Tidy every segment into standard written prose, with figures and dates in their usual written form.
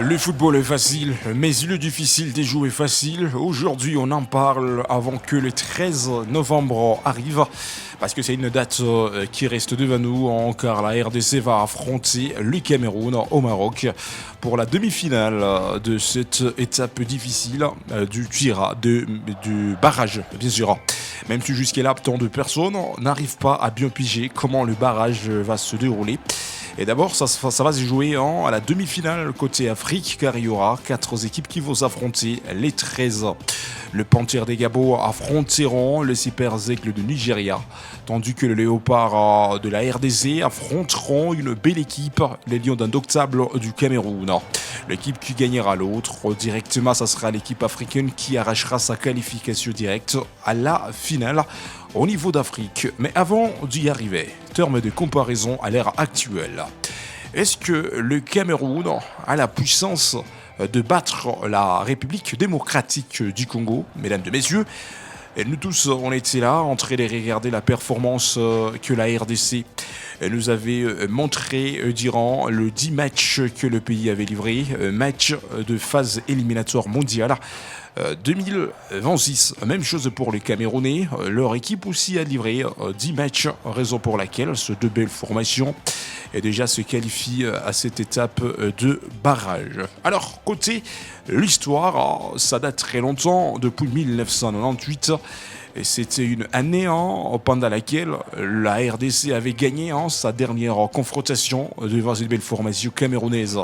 Le football est facile, mais il est difficile de jouer facile. Aujourd'hui, on en parle avant que le 13 novembre arrive, parce que c'est une date qui reste devant nous, car la RDC va affronter le Cameroun au Maroc pour la demi-finale de cette étape difficile du barrage, bien sûr. Même si jusqu'à là, tant de personnes n'arrivent pas à bien piger comment le barrage va se dérouler. Et d'abord, ça va se jouer à la demi-finale côté Afrique, car il y aura 4 équipes qui vont s'affronter les 13. Le Panthère des Gabos affronteront le Super Aigle de Nigeria, tandis que le Léopard de la RDC affronteront une belle équipe, les Lions d'Indomptable du Cameroun. L'équipe qui gagnera l'autre, directement, ça sera l'équipe africaine qui arrachera sa qualification directe à la finale au niveau d'Afrique. Mais avant d'y arriver, terme de comparaison à l'ère actuelle. Est-ce que le Cameroun a la puissance de battre la République démocratique du Congo, mesdames et messieurs? Et nous tous, on était là, en train de regarder la performance que la RDC nous avait montré durant le 10 matchs que le pays avait livré, match de phase éliminatoire mondiale 2026. Même chose pour les Camerounais, leur équipe aussi a livré 10 matchs, raison pour laquelle ces deux belles formations et déjà se qualifient à cette étape de barrage. Alors, côté l'histoire, ça date très longtemps, depuis 1998. Et c'était une année pendant laquelle la RDC avait gagné sa dernière confrontation devant une belle formation camerounaise.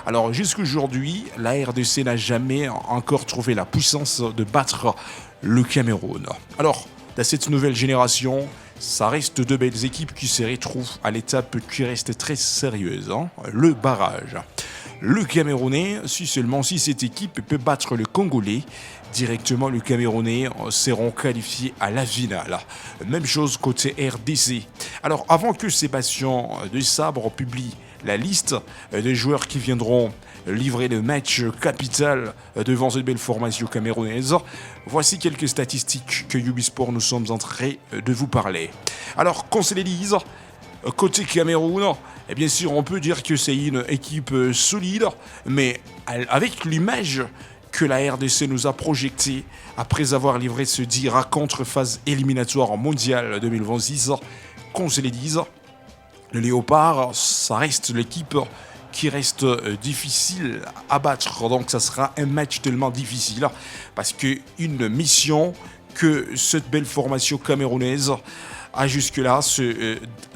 Alors jusqu'aujourd'hui, la RDC n'a jamais encore trouvé la puissance de battre le Cameroun. Alors, dans cette nouvelle génération, ça reste deux belles équipes qui se retrouvent à l'étape qui reste très sérieuse, le barrage. Le Camerounais, si cette équipe peut battre le Congolais, directement les Camerounais seront qualifiés à la finale. Même chose côté RDC. Alors avant que Sébastien de Sabre publie la liste des joueurs qui viendront livrer le match capital devant cette belle formation camerounaise, voici quelques statistiques que Ubisport nous sommes en train de vous parler. Alors qu'on se les dise, côté Cameroun, et bien sûr on peut dire que c'est une équipe solide, mais avec l'image que la RDC nous a projeté après avoir livré ce 10 contre phase éliminatoire mondiale 2026, qu'on se les dise, le Léopard, ça reste l'équipe qui reste difficile à battre. Donc ça sera un match tellement difficile parce qu'une mission que cette belle formation camerounaise a jusque-là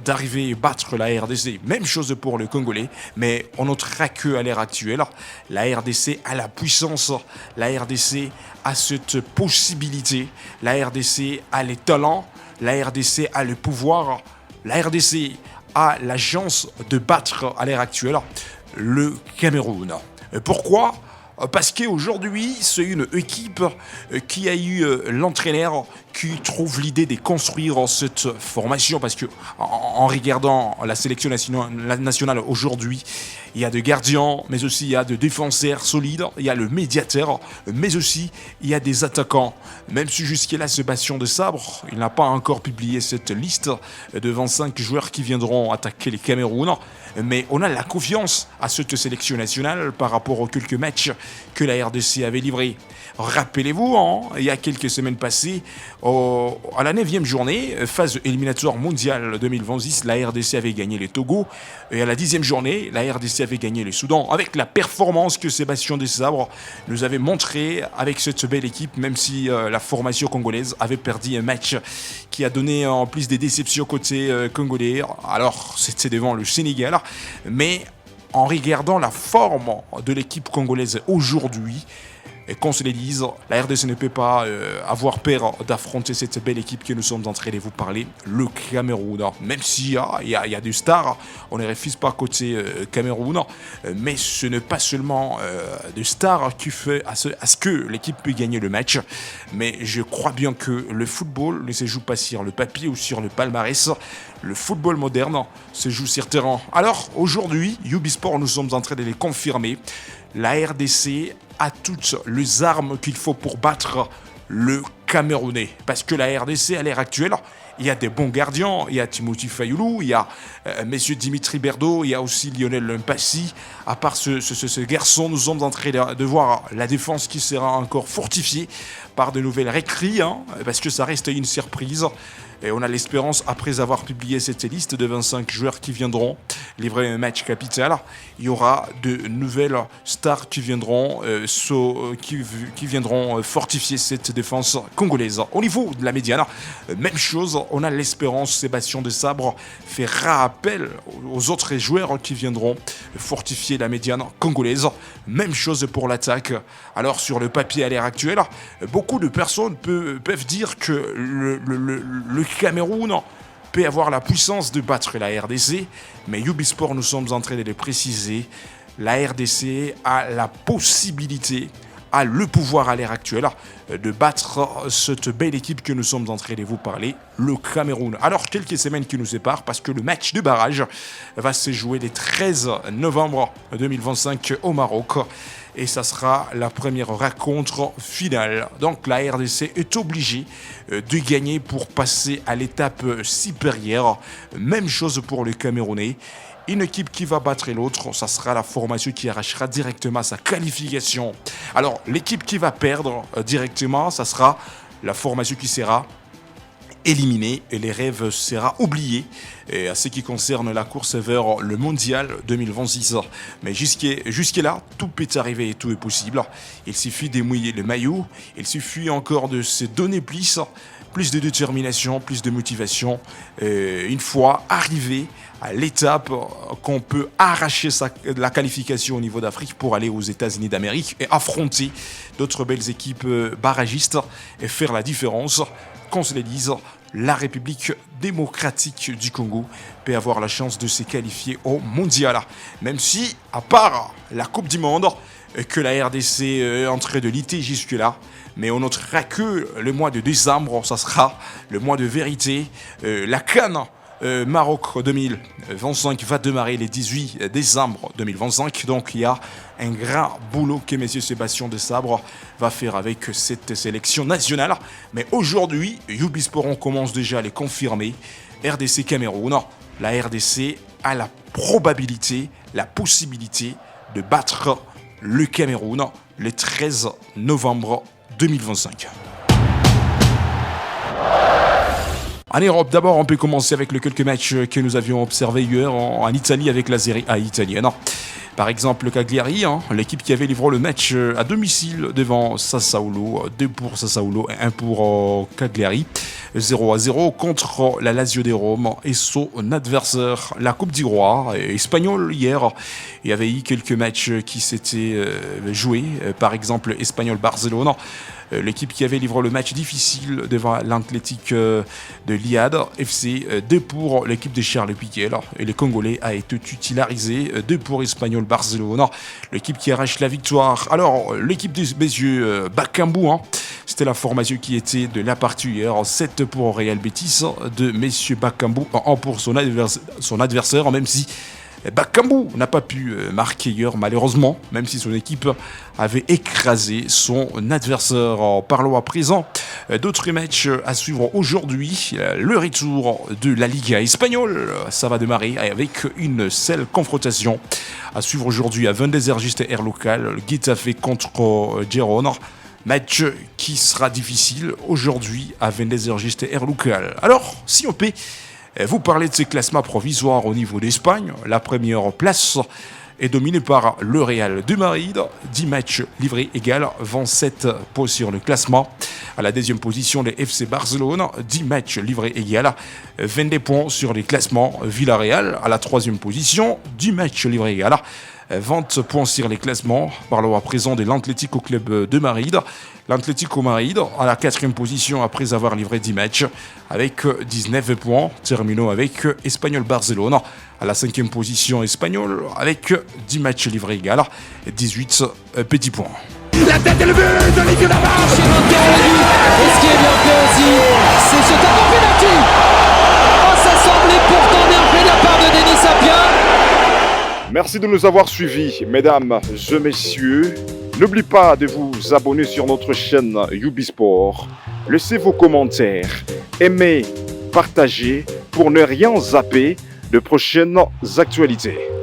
d'arriver à battre la RDC. Même chose pour le Congolais, mais on notera qu'à l'ère actuelle, la RDC a la puissance, la RDC a cette possibilité, la RDC a les talents, la RDC a le pouvoir, la RDC a la chance de battre à l'ère actuelle le Cameroun. Pourquoi ? Parce qu'aujourd'hui, c'est une équipe qui a eu l'entraîneur qui trouve l'idée de construire cette formation. Parce que en regardant la sélection nationale aujourd'hui, il y a des gardiens, mais aussi il y a des défenseurs solides, il y a le médiateur, mais aussi il y a des attaquants. Même si jusqu'à-là, Sébastien de Sabre, il n'a pas encore publié cette liste de 25 joueurs qui viendront attaquer les Cameroun. Mais on a la confiance à cette sélection nationale par rapport aux quelques matchs que la RDC avait livrés. Rappelez-vous, il y a quelques semaines passées, à la 9e journée, phase éliminatoire mondiale 2026, la RDC avait gagné les Togo. Et à la 10e journée, la RDC avait gagné le Soudan. Avec la performance que Sébastien Desabre nous avait montré avec cette belle équipe, même si la formation congolaise avait perdu un match qui a donné en plus des déceptions côté congolais. Alors, c'était devant le Sénégal. Mais en regardant la forme de l'équipe congolaise aujourd'hui, et qu'on se les dise, la RDC ne peut pas avoir peur d'affronter cette belle équipe que nous sommes en train de vous parler, le Cameroun. Même s'il y a des stars, on ne refuse pas côté Cameroun, mais ce n'est pas seulement des stars qui fait à ce que l'équipe puisse gagner le match, mais je crois bien que le football ne se joue pas sur le papier ou sur le palmarès. Le football moderne se joue sur terrain. Alors aujourd'hui, Ubisport, nous sommes en train de les confirmer. La RDC a toutes les armes qu'il faut pour battre le camerounais. Parce que la RDC, à l'heure actuelle, il y a des bons gardiens. Il y a Timothy Fayoulou, il y a Monsieur Dimitri Berdo, il y a aussi Lionel Mpassi. À part ce garçon, nous sommes en train de voir la défense qui sera encore fortifiée par de nouvelles recrues, parce que ça reste une surprise. Et on a l'espérance, après avoir publié cette liste de 25 joueurs qui viendront livrer un match capital, il y aura de nouvelles stars qui viendront, qui viendront fortifier cette défense congolaise. Au niveau de la médiane, même chose, on a l'espérance, Sébastien Desabre fera appel aux autres joueurs qui viendront fortifier la médiane congolaise. Même chose pour l'attaque. Alors sur le papier à l'heure actuelle, beaucoup de personnes peuvent dire que le Cameroun peut avoir la puissance de battre la RDC, mais Ubisport, nous sommes en train de le préciser, la RDC a la possibilité, a le pouvoir à l'heure actuelle de battre cette belle équipe que nous sommes en train de vous parler, le Cameroun. Alors, quelques semaines qui nous séparent parce que le match de barrage va se jouer le 13 novembre 2025 au Maroc. Et ça sera la première rencontre finale. Donc la RDC est obligée de gagner pour passer à l'étape supérieure. Même chose pour le Camerounais. Une équipe qui va battre l'autre, ça sera la formation qui arrachera directement sa qualification. Alors l'équipe qui va perdre directement, ça sera la formation qui sera éliminé et les rêves sera oublié et à ce qui concerne la course vers le mondial 2026. Mais jusque-là, tout peut arriver et tout est possible. Il suffit de mouiller le maillot, il suffit encore de se donner plus de détermination, plus de motivation. Une fois arrivé à l'étape qu'on peut arracher la qualification au niveau d'Afrique pour aller aux États-Unis d'Amérique et affronter d'autres belles équipes barragistes et faire la différence. Qu'on se le dise, la République démocratique du Congo peut avoir la chance de se qualifier au mondial. Même si, à part la Coupe du Monde, que la RDC est en train de lutter jusque-là, mais on notera que le mois de décembre, ça sera le mois de vérité. La CAN Maroc 2025 va démarrer le 18 décembre 2025. Donc il y a un grand boulot que M. Sébastien Desabre va faire avec cette sélection nationale. Mais aujourd'hui, Ubisport, on commence déjà à les confirmer. RDC Cameroun, la RDC a la probabilité, la possibilité de battre le Cameroun le 13 novembre 2025. En Europe, d'abord, on peut commencer avec les quelques matchs que nous avions observés hier en Italie avec la Serie A italienne. Par exemple, Cagliari, l'équipe qui avait livré le match à domicile devant Sassuolo, 2 pour Sassuolo et 1 pour Cagliari, 0-0 contre la Lazio de Rome et son adversaire, la Coupe du Roi espagnol. Hier, il y avait eu quelques matchs qui s'étaient joués, par exemple Espagnol-Barcelone. L'équipe qui avait livré le match difficile devant l'Athletic de l'Iad FC, 2 pour l'équipe de Charles Piquet. Et le Congolais a été titularisé, 2 pour Espagnol Barcelone, l'équipe qui arrache la victoire. Alors, l'équipe des messieurs Bakambu, c'était la formation qui était de la partie hier, 7 pour Real Betis, de messieurs Bakambu, 1 pour son adversaire, même si Bakambu n'a pas pu marquer hier, malheureusement, même si son équipe avait écrasé son adversaire. Parlons à présent d'autres matchs à suivre aujourd'hui. Le retour de la Liga espagnole, ça va démarrer avec une seule confrontation à suivre aujourd'hui à 22h juste heure locale. Getafe contre Girona. Match qui sera difficile aujourd'hui à 22h juste heure locale. Alors, si on peut vous parlez de ces classements provisoires au niveau d'Espagne, la première place est dominée par le Real de Madrid, 10 matchs livrés égales, 27 points sur le classement. À la deuxième position, le FC Barcelone, 10 matchs livrés égales, 22 points sur les classements. Villarreal, à la troisième position, 10 matchs livrés égales, 20 points sur les classements. Parlons à présent de l'Atlético Club de Madrid. L'Atlético Madrid à la quatrième position après avoir livré 10 matchs avec 19 points. Terminons avec Espagnol Barcelone à la cinquième position Espagnol avec 10 matchs livrés égales, 18 petits points. La tête et le but de Olivier Navarre. Et ce qui est bien fait aussi, c'est ce tableau penalty. Oh, ça semblait pourtant bien fait de la part de Denis Sapien. Merci de nous avoir suivis, mesdames et messieurs. N'oubliez pas de vous abonner sur notre chaîne Ubisport. Laissez vos commentaires, aimez, partagez pour ne rien zapper de prochaines actualités.